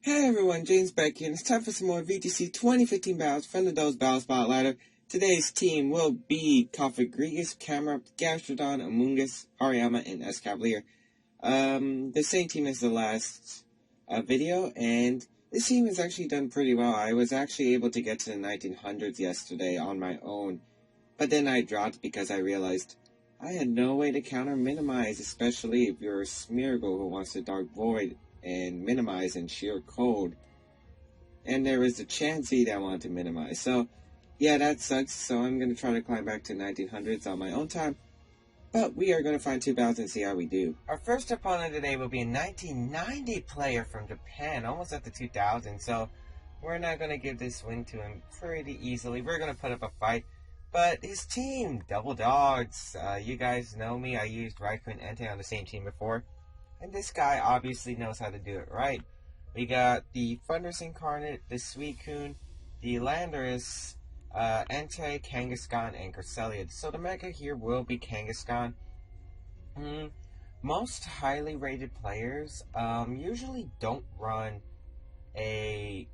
Hey everyone, James Baek here, and it's time for some more VGC 2015 battles from the Those Battle Spotlighter. Today's team will be Grigus, Camera, Gastrodon, Amoongus, Hariyama, and S Cavalier. The same team as the last video, and this team has actually done pretty well. I was actually able to get to the 1900s yesterday on my own, but then I dropped because I realized I had no way to counter minimize, especially if you're a Smeargle who wants to Dark Void and minimize in sheer cold. And there was a Chansey that wanted to minimize. So, yeah, that sucks. So I'm going to try to climb back to 1900s on my own time. But we are going to find two battles and see how we do. Our first opponent today will be a 1990 player from Japan, almost at the 2000s. So we're not going to give this win to him pretty easily. We're going to put up a fight. But his team, Double Dogs. You guys know me. I used Raikou and Entei on the same team before. And this guy obviously knows how to do it right. We got the Thunderous Incarnate, the Suicune, the Landorus, Entei, Kangaskhan, and Cresselia. So the mega here will be Kangaskhan. Most highly rated players usually don't run a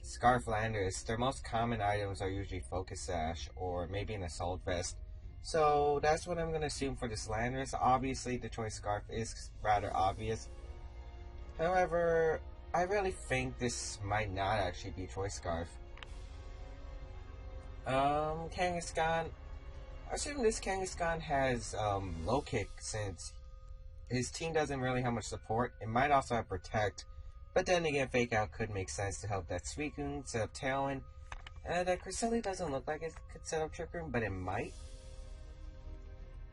Scarf Landorus. Their most common items are usually Focus Sash or maybe an Assault Vest. So that's what I'm going to assume for this Landorus. Obviously, the choice Scarf is rather obvious. However, I really think this might not actually be choice Scarf. Kangaskhan. I assume this Kangaskhan has low kick since his team doesn't really have much support. It might also have Protect. But then again, Fake Out could make sense to help that Suicune set up Tailwind. That Cresselia doesn't look like it could set up Trick Room, but it might.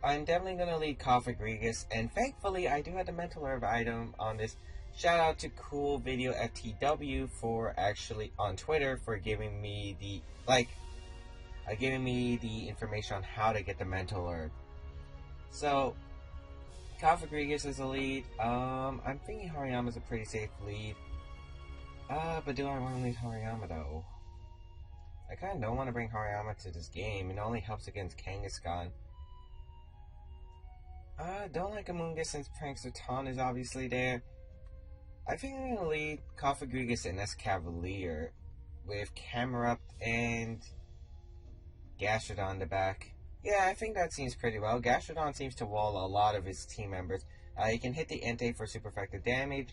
I'm definitely going to lead Grigus, and thankfully I do have the Mental Herb item on this. Shout out to Cool Video FTW for actually on Twitter for giving me the information on how to get the Mental Herb. So Grigus is a lead. I'm thinking Hariyama is a pretty safe lead. But do I want to lead Hariyama though? I kind of don't want to bring Hariyama to this game. It only helps against Kangaskhan. Don't like Amoongus since Prankster Ton is obviously there. I think I'm gonna lead Grigus and S Cavalier with Camerupt and Gastrodon in the back. Yeah, I think that seems pretty well. Gastrodon seems to wall a lot of his team members. He can hit the Entei for super effective damage,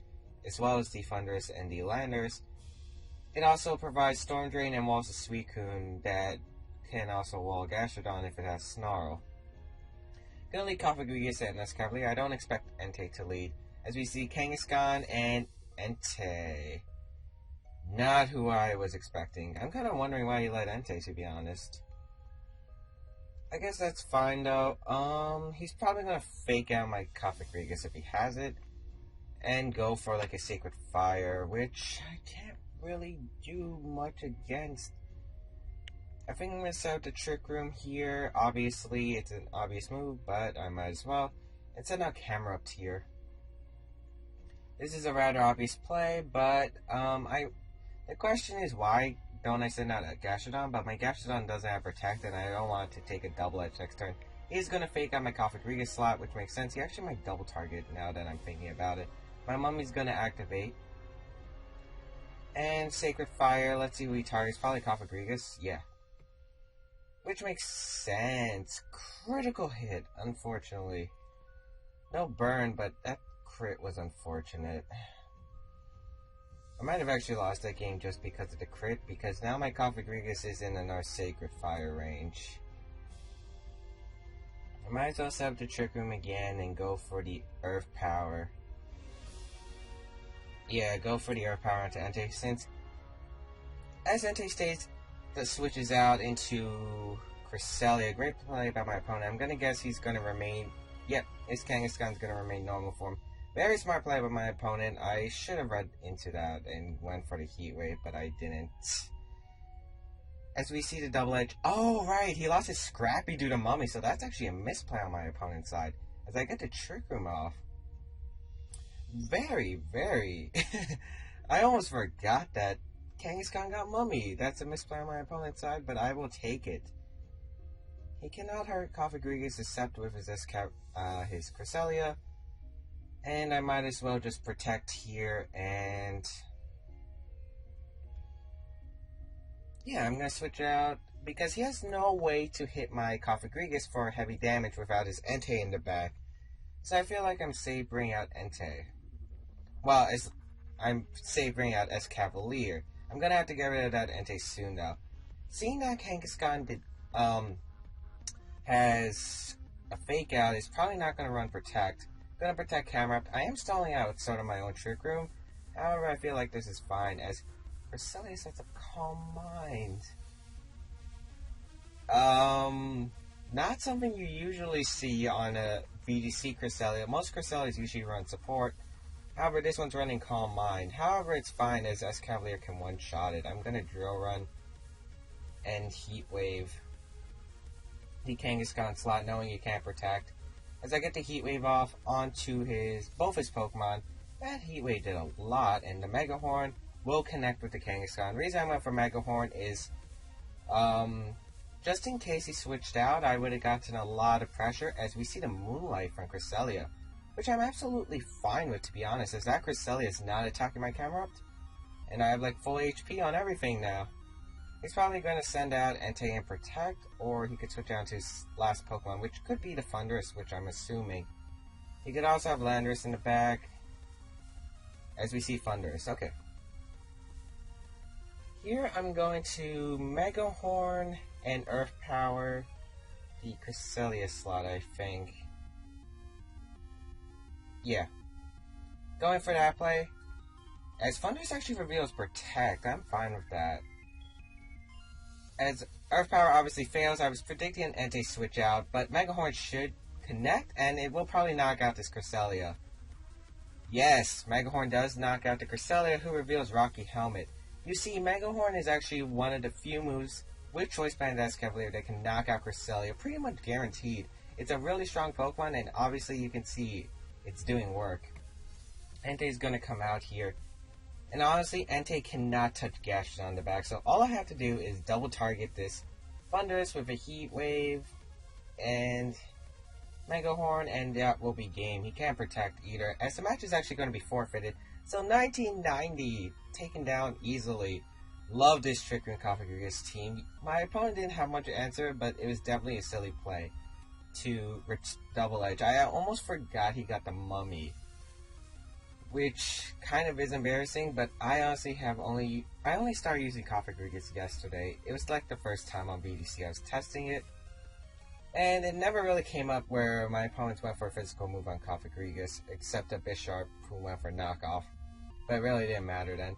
as well as the Thunderous and the Landorus. It also provides Storm Drain and walls a Suicune that can also wall Gastrodon if it has Snarl. Gonna lead Grigus and S Cavalier. I don't expect Entei to lead, as we see Kangaskhan and Entei. Not who I was expecting. I'm kind of wondering why he led Entei, to be honest. I guess that's fine though. He's probably gonna fake out my Grigus if he has it, and go for like a Sacred Fire, which I can't really do much against. I think I'm going to set up the Trick Room here. Obviously, it's an obvious move, but I might as well. And send out Camerupt here. This is a rather obvious play, but the question is why don't I send out a Gastrodon? But my Gastrodon doesn't have Protect, and I don't want to take a double edge next turn. He's going to fake out my Grigus slot, which makes sense. He actually might double target now that I'm thinking about it. My Mummy's going to activate. And Sacred Fire, let's see who he targets. Probably Grigus, yeah. Which makes sense. Critical hit, unfortunately. No burn, but that crit was unfortunate. I might have actually lost that game just because of the crit, because now my Grigus is in another Sacred Fire range. I might as well set up the Trick Room again and go for the Earth Power. Yeah, go for the Earth Power into Entei, since as Entei states, that switches out into Cresselia. Great play by my opponent. I'm gonna guess he's gonna remain. Yep, his Kangaskhan's gonna remain normal form. Very smart play by my opponent. I should have read into that and went for the Heat Wave, but I didn't. As we see the double edge. Oh, right, he lost his Scrappy due to Mummy, so that's actually a misplay on my opponent's side. As I get the Trick Room off. Very, very. I almost forgot that Kangaskhan got Mummy. That's a misplay on my opponent's side, but I will take it. He cannot hurt Grigus except with his Cresselia. And I might as well just protect here and Yeah, I'm gonna switch out because he has no way to hit my Cofagrigus for heavy damage without his Entei in the back. So I feel like I'm safe bringing out Entei. Well, as I'm safe bringing out Cavalier. I'm gonna have to get rid of that Entei soon though. Seeing that Kangaskhan has a fake out is probably not gonna run Protect. Gonna Protect Camera Up. I am stalling out with sort of my own Trick Room. However, I feel like this is fine as Cresselia has a Calm Mind. Not something you usually see on a VGC Cresselia. Most Cresselias usually run support. However, this one's running Calm Mind. However, it's fine as Cavalier can one-shot it. I'm gonna Drill Run and Heat Wave the Kangaskhan slot, knowing he can't protect. As I get the Heat Wave off onto both his Pokemon, that Heat Wave did a lot, and the Mega Horn will connect with the Kangaskhan. The reason I went for Mega Horn is, just in case he switched out, I would have gotten a lot of pressure, as we see the Moonlight from Cresselia, which I'm absolutely fine with, to be honest, as that Cresselia is not attacking my Camerupt, and I have like full HP on everything now. He's probably going to send out Entei and Protect, or he could switch down to his last Pokemon, which could be the Thundurus, which I'm assuming. He could also have Landorus in the back, as we see Thundurus. Okay. Here I'm going to Mega Horn and Earth Power the Cresselia slot, I think. Yeah. Going for that play. As Thundurus actually reveals Protect, I'm fine with that. As Earth Power obviously fails, I was predicting an Entei switch out, but Mega Horn should connect, and it will probably knock out this Cresselia. Yes, Mega Horn does knock out the Cresselia, who reveals Rocky Helmet. You see, Mega Horn is actually one of the few moves with Choice Band Cavalier that can knock out Cresselia, pretty much guaranteed. It's a really strong Pokemon, and obviously you can see it's doing work. Entei's going to come out here. And honestly, Entei cannot touch Gastrodon on the back, so all I have to do is double target this Thundurus with a Heat Wave and Mega Horn, and that will be game. He can't protect either, as the match is actually going to be forfeited. So 1990, taken down easily. Love this Trick Room Cofagrigus team. My opponent didn't have much to answer, but it was definitely a silly play to double edge. I almost forgot he got the Mummy, which kind of is embarrassing, but I honestly I only started using Cofagrigus yesterday. It was like the first time on VGC I was testing it, and it never really came up where my opponents went for a physical move on Cofagrigus, except a Bisharp who went for knockoff, but it really didn't matter then.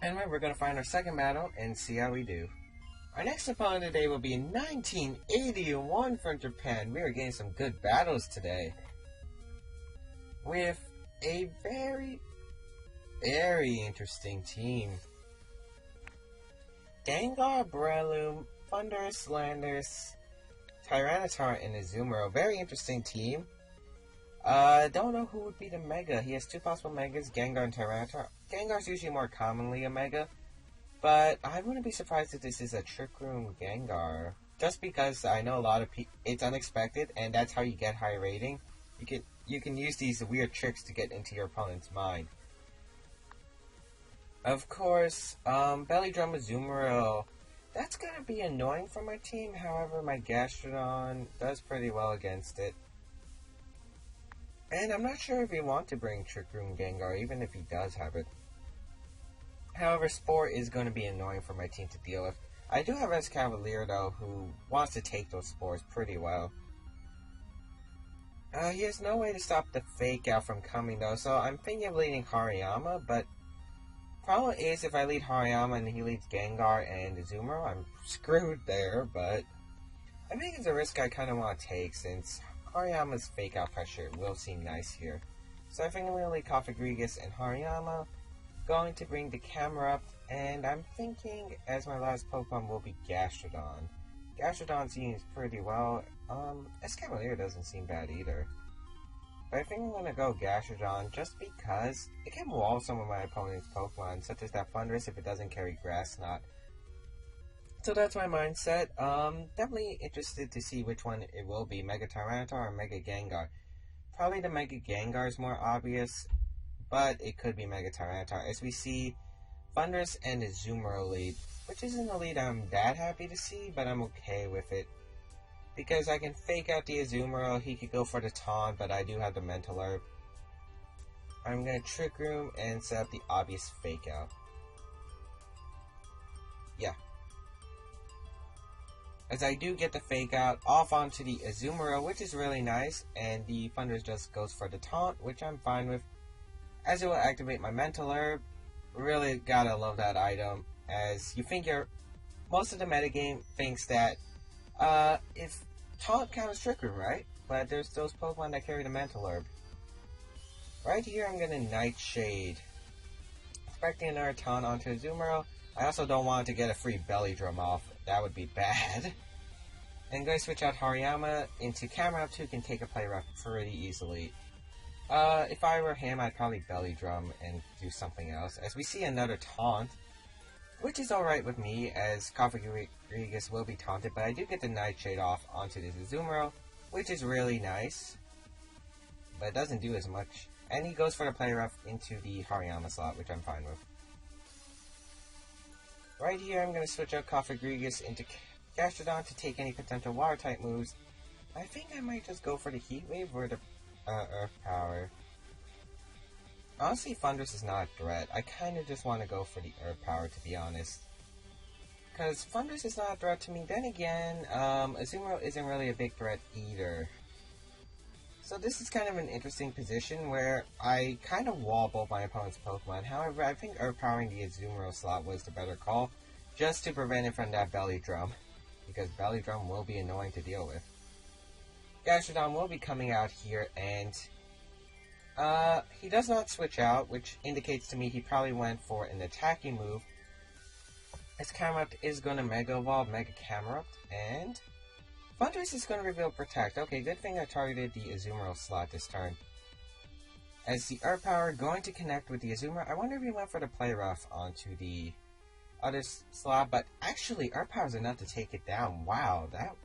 Anyway, we're going to find our second battle and see how we do. Our next opponent today will be 1981 from Japan. We are getting some good battles today, with a very, very interesting team. Gengar, Breloom, Thundurus, Landorus, Tyranitar, and Azumarill. Very interesting team. Don't know who would be the Mega. He has two possible Megas, Gengar and Tyranitar. Gengar's usually more commonly a Mega, but I wouldn't be surprised if this is a Trick Room Gengar. Just because I know a lot of people, it's unexpected, and that's how you get high rating. You can use these weird tricks to get into your opponent's mind. Of course, Belly Drum Azumarill. That's gonna be annoying for my team, however my Gastrodon does pretty well against it. And I'm not sure if you want to bring Trick Room Gengar, even if he does have it. However, Spore is going to be annoying for my team to deal with. I do have Cavalier though, who wants to take those Spores pretty well. He has no way to stop the Fake Out from coming though, so I'm thinking of leading Hariyama, but problem is if I lead Hariyama and he leads Gengar and Azumarill, I'm screwed there, but I think it's a risk I kind of want to take since Hariyama's Fake Out pressure will seem nice here. So I think I'm going to lead Cofagrigus and Hariyama, going to bring the camera up, and I'm thinking as my last Pokemon will be Gastrodon. Gastrodon seems pretty well. Escavalier doesn't seem bad either. But I think I'm going to go Gastrodon just because it can wall some of my opponent's Pokemon, such as that Thundurus if it doesn't carry Grass Knot. So that's my mindset. Definitely interested to see which one it will be, Mega Tyranitar or Mega Gengar. Probably the Mega Gengar is more obvious, but it could be Mega Tyranitar. As we see Thundurus and Azumarill lead, which isn't a lead I'm that happy to see, but I'm okay with it. Because I can fake out the Azumarill, he could go for the taunt, but I do have the Mental Herb. I'm going to Trick Room and set up the obvious fake out. Yeah. As I do get the fake out off onto the Azumarill, which is really nice, and the Thundurus just goes for the taunt, which I'm fine with, as it will activate my Mental Herb. Really gotta love that item, as you think most of the metagame thinks that if taunt counts Trick Room, right? But there's those Pokemon that carry the Mental Herb. Right here, I'm gonna Nightshade, expecting another taunt onto Azumarill. I also don't want to get a free Belly Drum off. That would be bad. And going to switch out Hariyama into Camerupt, who can take a play rough pretty easily. If I were him, I'd probably Belly Drum and do something else. As we see another taunt, which is alright with me, as Cofagrigus will be taunted, but I do get the Nightshade off onto this Azumarill, which is really nice. But it doesn't do as much. And he goes for the play rough into the Hariyama slot, which I'm fine with. Right here, I'm going to switch out Cofagrigus into Gastrodon to take any potential Water-type moves. I think I might just go for the Heat Wave or the Earth Power. Honestly, Thundurus is not a threat. I kind of just want to go for the Earth Power, to be honest. Because Thundurus is not a threat to me. Then again, Azumarill isn't really a big threat either. So this is kind of an interesting position where I kind of wall both my opponent's Pokemon. However, I think Earth Powering the Azumarill slot was the better call, just to prevent it from that Belly Drum, because Belly Drum will be annoying to deal with. Gastrodon will be coming out here, and he does not switch out, which indicates to me he probably went for an attacking move. As Camerupt is going to Mega Evolve, Mega Camerupt, and Thundurus is going to reveal Protect. Okay, good thing I targeted the Azumarill slot this turn. As the Earth Power going to connect with the Azumarill, I wonder if he went for the Play Rough onto the other slot, but actually Earth Power is enough to take it down. Wow, that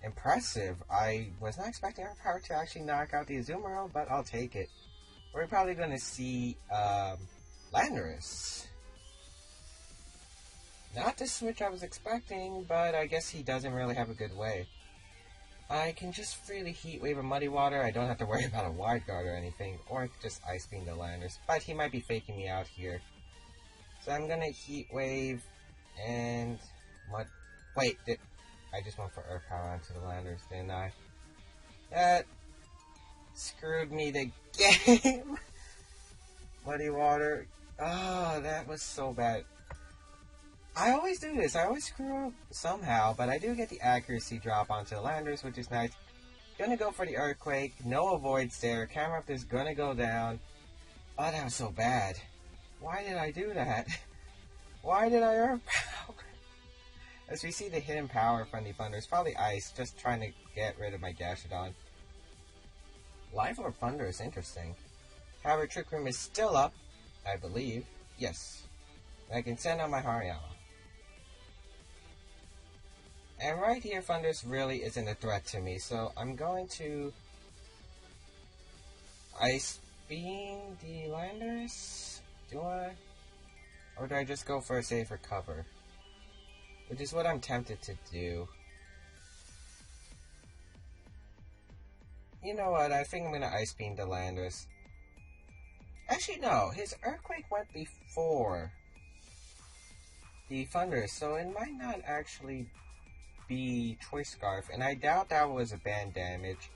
impressive. I was not expecting Earth Power to actually knock out the Azumarill, but I'll take it. We're probably going to see Landorus. Not the switch I was expecting, but I guess he doesn't really have a good way. I can just freely Heat Wave a Muddy Water. I don't have to worry about a Wide Guard or anything, or I could just Ice Beam the Landorus, but he might be faking me out here. So I'm gonna Heat Wave and Wait, I just went for Earth Power onto the Landorus, didn't I? That screwed me the game. Muddy Water. Oh, that was so bad. I always do this. I always screw up somehow, but I do get the accuracy drop onto the Landorus, which is nice. Gonna go for the Earthquake. No avoids there. Camerupt is gonna go down. Oh, that was so bad. Why did I do that? Why did I Earth Power? As we see the hidden power from the Thundurus, probably Ice, just trying to get rid of my Gastrodon. Life Orb Thunder is interesting. However, Trick Room is still up, I believe. Yes. I can send out my Hariyama. And right here, Thundurus really isn't a threat to me, so I'm going to Ice Beam the Landorus? Do I? Or do I just go for a safer cover? Which is what I'm tempted to do. You know what, I think I'm going to Ice Beam the Landorus. Actually, no, his Earthquake went before the Thundurus, so it might not actually be Choice Scarf, and I doubt that was a band damage.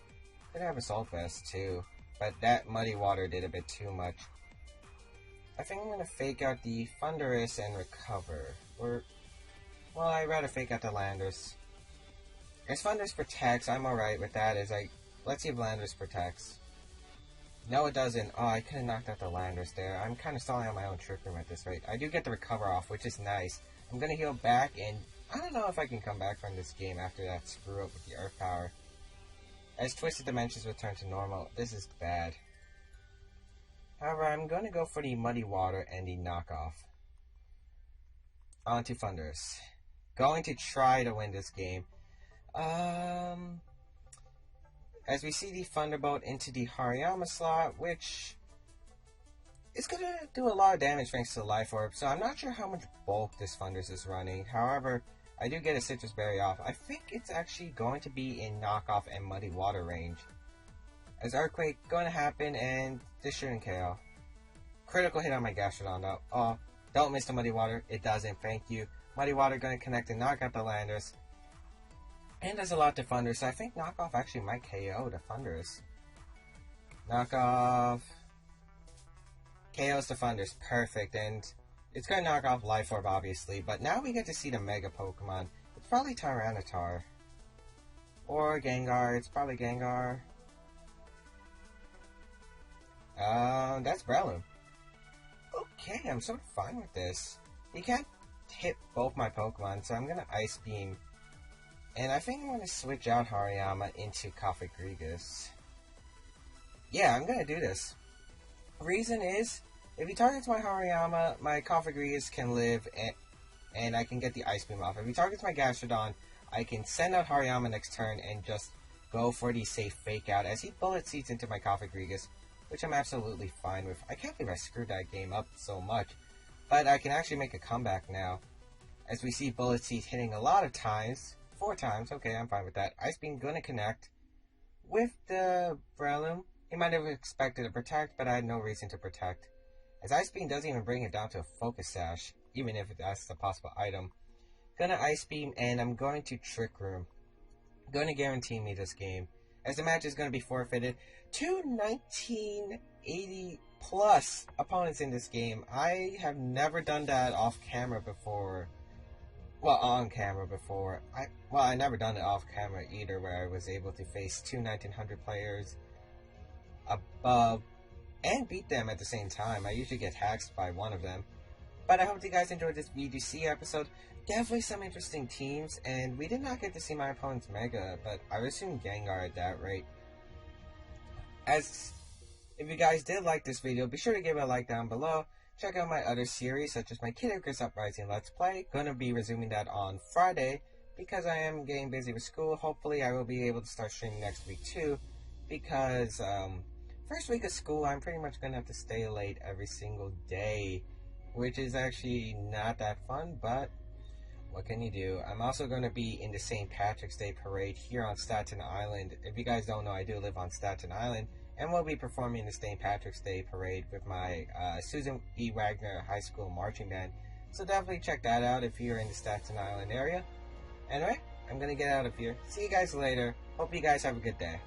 Could have Assault Vest too, but that Muddy Water did a bit too much. I think I'm going to fake out the Thundurus and recover. Or, well, I'd rather fake out the Landorus. As Thundurus protects, I'm alright with that. Let's see if Landorus protects. No, it doesn't. Oh, I could have knocked out the Landorus there. I'm kind of stalling on my own Trick Room at this rate. I do get the recover off, which is nice. I'm going to heal back, and I don't know if I can come back from this game after that screw up with the Earth Power. As Twisted Dimensions return to normal, this is bad. However, I'm going to go for the Muddy Water and the knockoff. On to Thundurus. Going to try to win this game. As we see the Thunderbolt into the Hariyama slot, which it's gonna do a lot of damage thanks to the Life Orb, so I'm not sure how much bulk this Thundurus is running. However, I do get a Citrus Berry off. I think it's actually going to be in Knockoff and Muddy Water range. As Earthquake going to happen, and this shouldn't KO. Critical hit on my Gastrodon though. Oh, don't miss the Muddy Water. It doesn't, thank you. Muddy Water going to connect and knock out the Landorus. And does a lot to Thundurus, so I think Knockoff actually might KO the Thundurus. Knockoff KO's the Thundurus, perfect, and it's going to knock off Life Orb obviously, but now we get to see the Mega Pokemon. It's probably Tyranitar. Or Gengar, it's probably Gengar. That's Breloom. Okay, I'm sort of fine with this. You can't hit both my Pokemon, so I'm gonna Ice Beam. And I think I'm gonna switch out Hariyama into Cofagrigus. Yeah, I'm gonna do this. Reason is, if he targets my Hariyama, my Cofagrigus can live, and I can get the Ice Beam off. If he targets my Gastrodon, I can send out Hariyama next turn and just go for the safe Fake Out as he Bullet Seeds into my Cofagrigus, which I'm absolutely fine with. I can't believe I screwed that game up so much, but I can actually make a comeback now. As we see Bullet Seeds hitting a lot of times, 4 times, okay, I'm fine with that. Ice Beam gonna connect with the Breloom. He might have expected to protect, but I had no reason to protect. As Ice Beam doesn't even bring it down to a Focus Sash, even if that's a possible item. Gonna Ice Beam, and I'm going to Trick Room. Gonna guarantee me this game, as the match is gonna be forfeited. 2 1980 plus opponents in this game. I have never done that off camera before. Well, on camera before. I never done it off camera either, where I was able to face 2 1900 players above and beat them at the same time. I usually get hacked by one of them. But I hope you guys enjoyed this VGC episode. Definitely some interesting teams, and we did not get to see my opponent's Mega, but I would assume Gengar at that rate. As if you guys did like this video, be sure to give it a like down below. Check out my other series, such as my Kid Icarus Uprising Let's Play. Gonna be resuming that on Friday, because I am getting busy with school. Hopefully I will be able to start streaming next week too, because first week of school I'm pretty much gonna have to stay late every single day, which is actually not that fun, but what can you do? I'm also going to be in the St. Patrick's Day Parade here on Staten Island. If you guys don't know, I do live on Staten Island, and we'll be performing the St. Patrick's Day Parade with my Susan E. Wagner High School Marching Band. So definitely check that out if you're in the Staten Island area. Anyway, I'm going to get out of here. See you guys later. Hope you guys have a good day.